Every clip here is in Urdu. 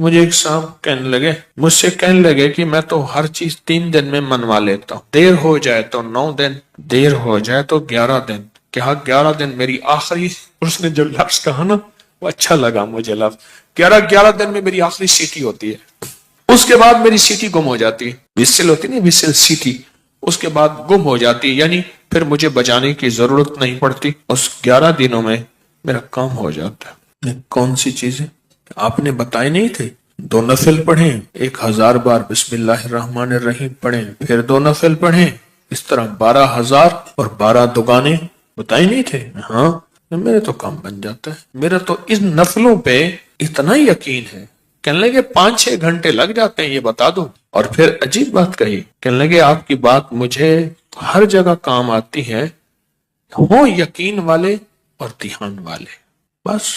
مجھے ایک صاحب مجھ سے کہنے لگے کہ میں تو ہر چیز 3 دن میں منوا لیتا ہوں، دیر ہو جائے تو 9 دن، دیر ہو جائے تو 11 دن۔ کہا 11 دن میری آخری، اس نے جو لفظ کہا نا وہ اچھا لگا مجھے لفظ، 11 دن میں میری آخری سیٹی ہوتی ہے، اس کے بعد میری سیٹی گم ہو جاتی ہے، وسل ہوتی نہیں، وسل سیٹی، اس کے بعد گم ہو جاتی ہے، یعنی پھر مجھے بجانے کی ضرورت نہیں پڑتی، اس 11 دنوں میں میرا کام ہو جاتا ہے۔ کون سی چیزیں آپ نے بتائے نہیں تھے؟ 2 نفل پڑھیں، 1000 بار بسم اللہ الرحمن الرحیم پڑھیں، پھر 2 نفل پڑھیں، اس طرح 12,000 اور 12 دگانے بتائے نہیں تھے؟ ہاں، میرے تو کام بن جاتا ہے، میرا تو ان نفلوں پہ اتنا یقین ہے۔ کہنے لگے 5-6 گھنٹے لگ جاتے ہیں، یہ بتا دو۔ اور پھر عجیب بات کہی، کہنے لگے آپ کی بات مجھے ہر جگہ کام آتی ہے، ہو یقین والے اور دھیان والے، بس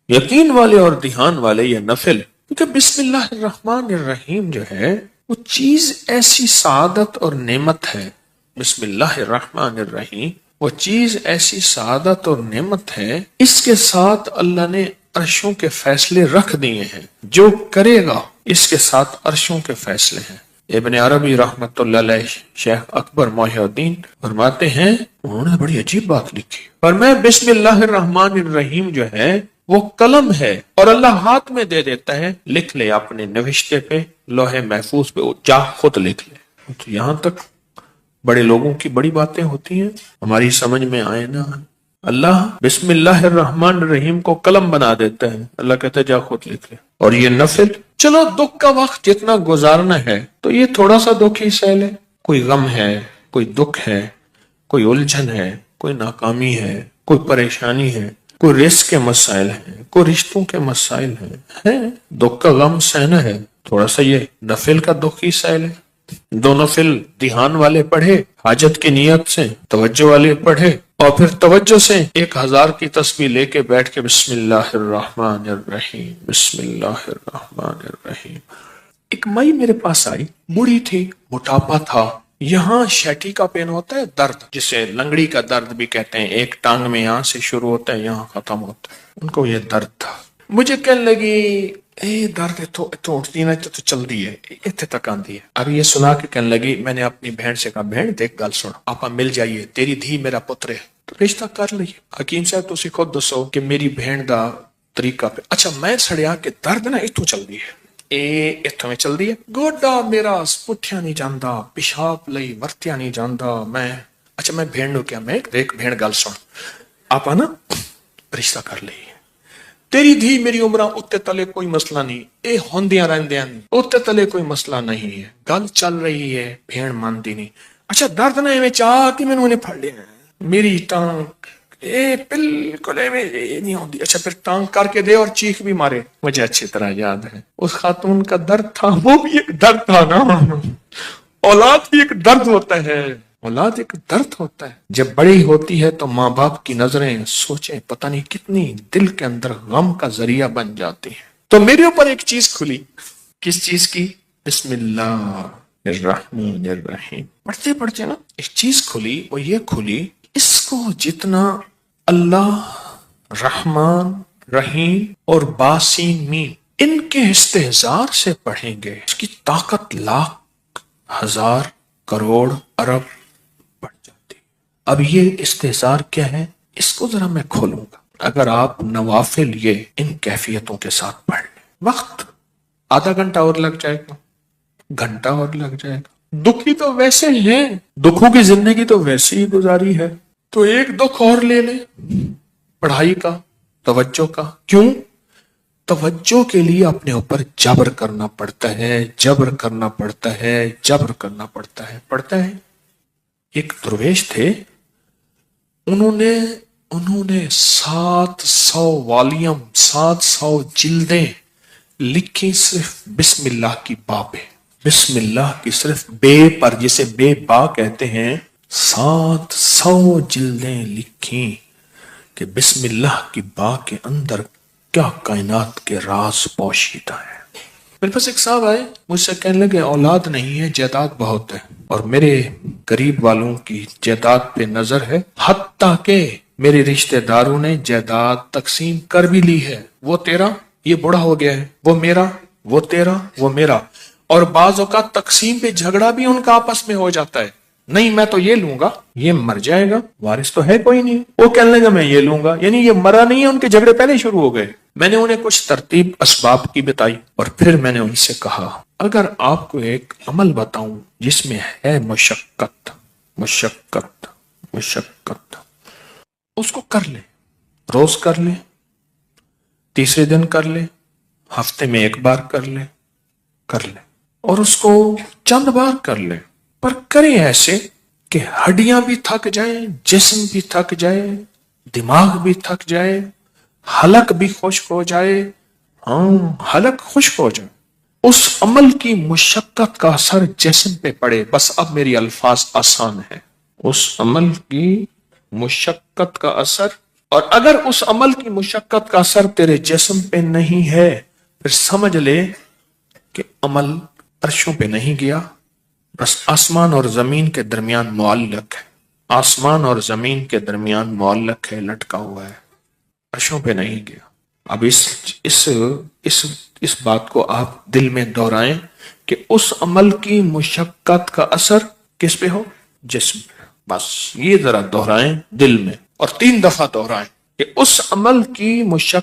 یقین والے اور دھیان والے یہ نفل، کیونکہ بسم اللہ الرحمن الرحیم جو ہے وہ چیز ایسی سعادت اور نعمت ہے، بسم اللہ الرحمن الرحیم وہ چیز ایسی سعادت اور نعمت ہے، اس کے ساتھ اللہ نے عرشوں کے فیصلے رکھ دیے ہیں، جو کرے گا اس کے ساتھ عرشوں کے فیصلے ہیں۔ ابن عربی رحمت اللہ علیہ، شیخ اکبر محی الدین فرماتے ہیں، انہوں نے بڑی عجیب بات لکھی، پر میں بسم اللہ الرحمن الرحیم جو ہے وہ قلم ہے اور اللہ ہاتھ میں دے دیتا ہے، لکھ لے اپنے نوشتے پہ، لوح محفوظ پہ، جا خود لکھ لے۔ تو یہاں تک بڑے لوگوں کی بڑی باتیں ہوتی ہیں، ہماری سمجھ میں آئے نا، اللہ بسم اللہ الرحمن الرحیم کو قلم بنا دیتا ہے، اللہ کہتا ہے جا خود لکھ لے۔ اور یہ نفل، چلو دکھ کا وقت جتنا گزارنا ہے تو یہ تھوڑا سا دکھ ہی سہ لے، کوئی غم ہے، کوئی دکھ ہے، کوئی الجھن ہے، کوئی ناکامی ہے، کوئی پریشانی ہے، کوئی رزق کے مسائل ہیں، کوئی رشتوں کے مسائل ہیں، دکھ کا غم سہنا ہے، تھوڑا سا یہ نفل کا دکھ ہی سہ لے۔ 2 نفل دھیان والے پڑھے، حاجت کی نیت سے، توجہ والے پڑھے، اور پھر توجہ سے 1000 کی تسبیح لے کے بیٹھ کے بسم اللہ الرحمن الرحیم، بسم اللہ الرحمن الرحیم۔ ایک مائی میرے پاس آئی، بوڑھی تھی، موٹاپا تھا، یہاں شیٹی کا پین ہوتا ہے، درد جسے لنگڑی کا درد بھی کہتے ہیں، ایک ٹانگ میں یہاں سے شروع ہوتا ہے یہاں ختم ہوتا ہے، ان کو یہ درد تھا۔ مجھے کہنے لگی درد اتو اٹھتی نا تو چل دی ہے، اتنے تک آندی ہے۔ اب یہ سنا کے کہنے لگی، میں نے اپنی بہن سے کہا، بہن دیکھ گل سن، آپا مل جائیے، تیری دھی میرا پتر ہے، تو رشتہ کر لئیے۔ حکیم صاحب تسی خود دسو کہ میری بہن دا طریقہ پہ، اچھا میں سڑیا کہ درد نا اتو چل دی ہے، اتوں میں چل دی ہے، گوڈا میرا پٹھیا نہیں جاندا، پیشاب لئی ورتیا نہیں جاندا، اچھا میں بہن نو کیا، میں دیکھ بہن گل سن، آپا نا رشتہ کر لئیے، تیری دھی میری عمرہ اتے تلے کوئی مسئلہ نہیں، اے ہوندیاں رہندیاں اتے تلے کوئی مسئلہ نہیں ہے، گل چل رہی ہے، بہن مانتی نہیں۔ اچھا درد نہ ایویں چاہ کہ میں نے پھڑ لیا میری ٹانگ، بالکل ایویں نہیں ہوندی، اچھا پھر ٹانگ کر کے دے اور چیخ بھی مارے۔ مجھے اچھی طرح یاد ہے اس خاتون کا درد تھا، وہ بھی ایک درد تھا نا، اولاد بھی ایک درد ہوتا ہے، اولاد ایک درد ہوتا ہے۔ جب بڑی ہوتی ہے تو ماں باپ کی نظریں سوچیں پتہ نہیں کتنی دل کے اندر غم کا ذریعہ بن جاتی ہیں۔ تو میرے اوپر ایک چیز کھلی، کس چیز کی؟ بسم اللہ الرحمن الرحیم پڑھتے پڑھتے نا ایک چیز کھلی، وہ یہ کھلی، اس کو جتنا اللہ رحمان رحیم اور باسین میم ان کے استحضار سے پڑھیں گے، اس کی طاقت لاکھ، ہزار، کروڑ، ارب بڑھ جاتی۔ اب یہ استحضار کیا ہے، اس کو ذرا میں کھولوں گا۔ اگر آپ نوافل یہ ان کیفیتوں کے ساتھ پڑھ لیں، وقت آدھا گھنٹہ اور لگ جائے گا، گھنٹہ اور لگ جائے گا، دکھی تو ویسے ہیں، دکھوں کی زندگی تو ویسے ہی گزاری ہے، تو ایک دکھ اور لے لیں پڑھائی کا، توجہ کا۔ کیوں؟ توجہ کے لیے اپنے اوپر جبر کرنا پڑتا ہے، جبر کرنا پڑتا ہے، جبر کرنا پڑتا ہے، پڑتا ہے۔ ایک درویش تھے، انہوں نے 700 والیوم، 700 جلدیں لکھی صرف بسم اللہ کی با پہ، بسم اللہ کی صرف بے پر، جسے بے با کہتے ہیں، 700 جلدیں لکھی کہ بسم اللہ کی با کے اندر کیا کائنات کے راز پوشیدہ ہے۔ میرے پاس ایک صاحب آئے، مجھ سے کہنے لگے اولاد نہیں ہے، جائیداد بہت ہے، اور میرے قریب والوں کی جائیداد پہ نظر ہے، حتیٰ کہ میرے رشتہ داروں نے جائیداد تقسیم کر بھی لی ہے، وہ تیرا، یہ بڑا ہو گیا ہے، وہ میرا، وہ تیرا وہ میرا. اور بعض اوقات تقسیم پہ جھگڑا بھی ان کا آپس میں ہو جاتا ہے. نہیں میں تو یہ لوں گا, یہ مر جائے گا, وارث تو ہے کوئی نہیں, وہ کہنے لگا میں یہ لوں گا. یعنی یہ مرا نہیں ہے, ان کے جھگڑے پہلے شروع ہو گئے. میں نے انہیں کچھ ترتیب اسباب کی بتائی اور پھر میں نے ان سے کہا اگر آپ کو ایک عمل بتاؤں جس میں ہے مشقت مشقت مشقت, اس کو کر لے, روز کر لے, تیسرے دن کر لے, ہفتے میں ایک بار کر لے, اور اس کو چند بار کر لے, پر کریں ایسے کہ ہڈیاں بھی تھک جائیں, جسم بھی تھک جائے, دماغ بھی تھک جائے, حلق بھی خشک ہو جائے. حلق خشک ہو جائے. اس عمل کی مشقت کا اثر جسم پہ پڑے. بس اب میری الفاظ آسان ہے. اس عمل کی مشقت کا اثر, اور اگر اس عمل کی مشقت کا اثر تیرے جسم پہ نہیں ہے پھر سمجھ لے کہ عمل عرشوں پہ نہیں گیا, بس آسمان اور زمین کے درمیان معلق ہے. آسمان اور زمین کے درمیان معلق ہے, لٹکا ہوا ہے, عرشوں پہ نہیں گیا. اب اس بات کو آپ دل میں دہرائیں کہ اس عمل کی مشقت کا اثر کس پہ ہو؟ جسم پہ. بس یہ ذرا دہرائیں دل میں, اور 3 دفعہ دہرائیں کہ اس عمل کی مشقت